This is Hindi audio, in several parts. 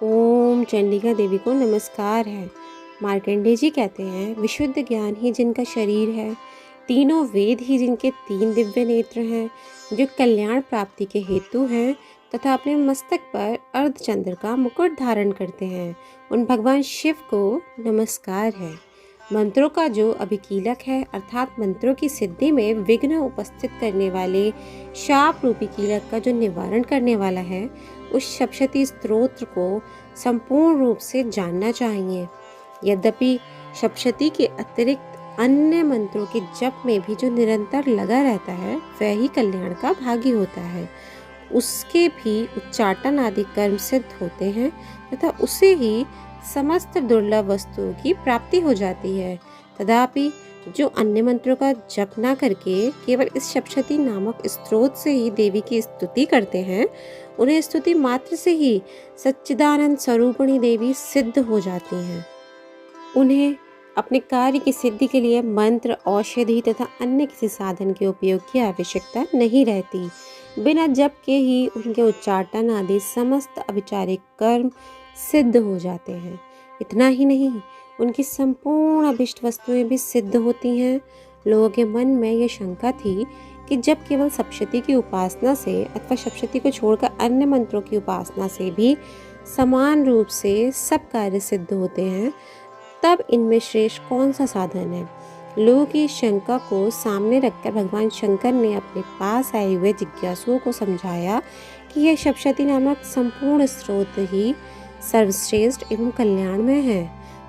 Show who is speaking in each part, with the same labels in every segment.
Speaker 1: ओम चंडिका देवी को नमस्कार है। मार्कंडेय जी कहते हैं, विशुद्ध ज्ञान ही जिनका शरीर है, तीनों वेद ही जिनके तीन दिव्य नेत्र हैं, जो कल्याण प्राप्ति के हेतु हैं तथा अपने मस्तक पर अर्धचंद्र का मुकुट धारण करते हैं, उन भगवान शिव को नमस्कार है। मंत्रों का जो अभिकीलक है, अर्थात मंत्रों की सिद्धि में विघ्न उपस्थित करने वाले शाप रूपी कीलक का जो निवारण करने वाला है, उस सप्तशती स्तोत्र को संपूर्ण रूप से जानना चाहिए। यद्यपि सप्तशती के अतिरिक्त अन्य मंत्रों के जप में भी जो निरंतर लगा रहता है, वह ही कल्याण का भागी होता है। उसके भी उच्चाटन आदि कर्म सिद्ध होते हैं तथा उससे ही समस्त दुर्लभ वस्तुओं की प्राप्ति हो जाती है। तथापि जो अन्य मंत्रों का जप न करके केवल इस सप्तशती नामक स्तोत्र से ही देवी की स्तुति करते हैं, उन्हें स्तुति मात्र से ही सच्चिदानंद स्वरूपिणी देवी सिद्ध हो जाती हैं। उन्हें अपने कार्य की सिद्धि के लिए मंत्र, औषधि तथा अन्य किसी साधन के उपयोग की आवश्यकता नहीं रहती। बिना जप के ही उनके उच्चाटन आदि समस्त अभिचारिक कर्म सिद्ध हो जाते हैं। इतना ही नहीं, उनकी संपूर्ण अभिष्ट वस्तुएं भी सिद्ध होती हैं। लोगों के मन में यह शंका थी कि जब केवल सप्तशती की उपासना से अथवा सप्तशती को छोड़कर अन्य मंत्रों की उपासना से भी समान रूप से सब कार्य सिद्ध होते हैं, तब इनमें श्रेष्ठ कौन सा साधन है। लोगों की शंका को सामने रखकर भगवान शंकर ने अपने पास आए हुए जिज्ञासुओं को समझाया कि यह सप्तशती नामक संपूर्ण स्रोत ही सर्वश्रेष्ठ एवं कल्याणमय है।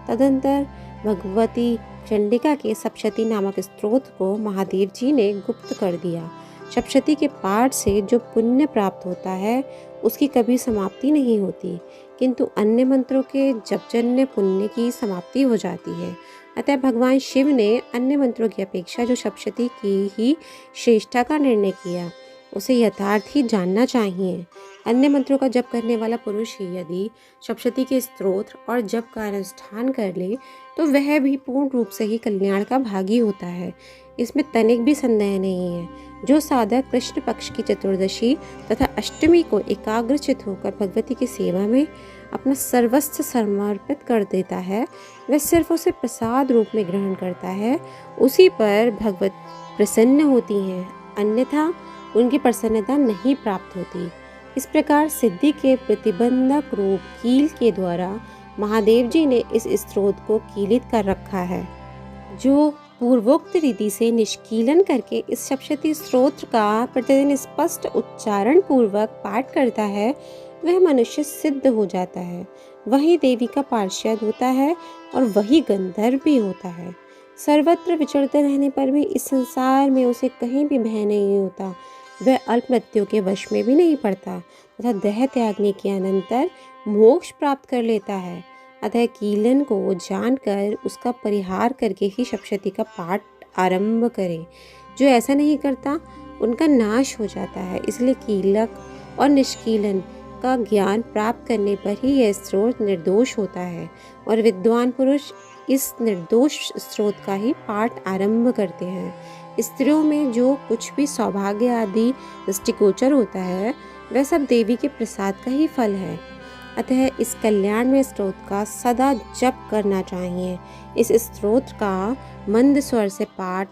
Speaker 1: तदंतर भगवती चंडिका के सप्तशती नामक स्तोत्र को महादेव जी ने गुप्त कर दिया। सप्तशती के पाठ से जो पुण्य प्राप्त होता है, उसकी कभी समाप्ति नहीं होती, किंतु अन्य मंत्रों के जपजन्य पुण्य की समाप्ति हो जाती है। अतः भगवान शिव ने अन्य मंत्रों की अपेक्षा जो सप्तशती की ही श्रेष्ठता का निर्णय किया, उसे यथार्थ ही जानना चाहिए। अन्य मंत्रों का जप करने वाला पुरुष ही यदि सप्तशती के स्तोत्र और जप का अनुष्ठान कर ले, तो वह भी पूर्ण रूप से ही कल्याण का भागी होता है। इसमें तनिक भी संदेह नहीं है। जो साधक कृष्ण पक्ष की चतुर्दशी तथा अष्टमी को एकाग्रचित होकर भगवती की सेवा में अपना सर्वस्व समर्पित कर देता है, वह सिर्फ उसे प्रसाद रूप में ग्रहण करता है, उसी पर भगवत प्रसन्न होती हैं, अन्यथा उनकी प्रसन्नता नहीं प्राप्त होती। इस प्रकार सिद्धि के प्रतिबंधक रूप कील के द्वारा महादेव जी ने इस स्तोत्र को कीलित कर रखा है। जो पूर्वोक्त रीति से निष्कीलन करके इस सप्तशती स्तोत्र का प्रतिदिन स्पष्ट उच्चारण पूर्वक पाठ करता है, वह मनुष्य सिद्ध हो जाता है, वही देवी का पार्षद होता है और वही गंधर्व भी होता है। सर्वत्र विचरते रहने पर भी इस संसार में उसे कहीं भी भय नहीं होता। वह अल्प मृत्यु के वश में भी नहीं पड़ता तथा देह त्यागने के अनंतर मोक्ष प्राप्त कर लेता है। अतः कीलन को जानकर उसका परिहार करके ही सप्तशती का पाठ आरंभ करें। जो ऐसा नहीं करता, उनका नाश हो जाता है। इसलिए कीलक और निष्कीलन का ज्ञान प्राप्त करने पर ही यह स्रोत निर्दोष होता है और विद्वान पुरुष इस निर्दोष स्रोत का ही पाठ आरंभ करते हैं। स्त्रियों में जो कुछ भी सौभाग्य आदि दृष्टिगोचर होता है, वह सब देवी के प्रसाद का ही फल है। अतः इस कल्याण में स्तोत्र का सदा जप करना चाहिए। इस स्तोत्र का मंद स्वर से पाठ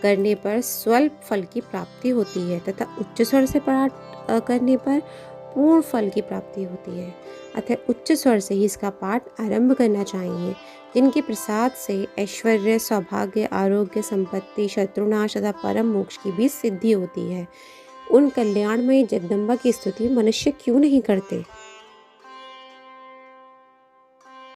Speaker 1: करने पर स्वल्प फल की प्राप्ति होती है तथा उच्च स्वर से पाठ करने पर पूर्ण फल की प्राप्ति होती है। अतः उच्च स्वर से ही इसका पाठ आरंभ करना चाहिए। जिनके प्रसाद से ऐश्वर्य, सौभाग्य, आरोग्य, संपत्ति, शत्रुनाश तथा परम मोक्ष की भी सिद्धि होती है, उन कल्याणमयी जगदम्बा की स्तुति मनुष्य क्यों नहीं करते।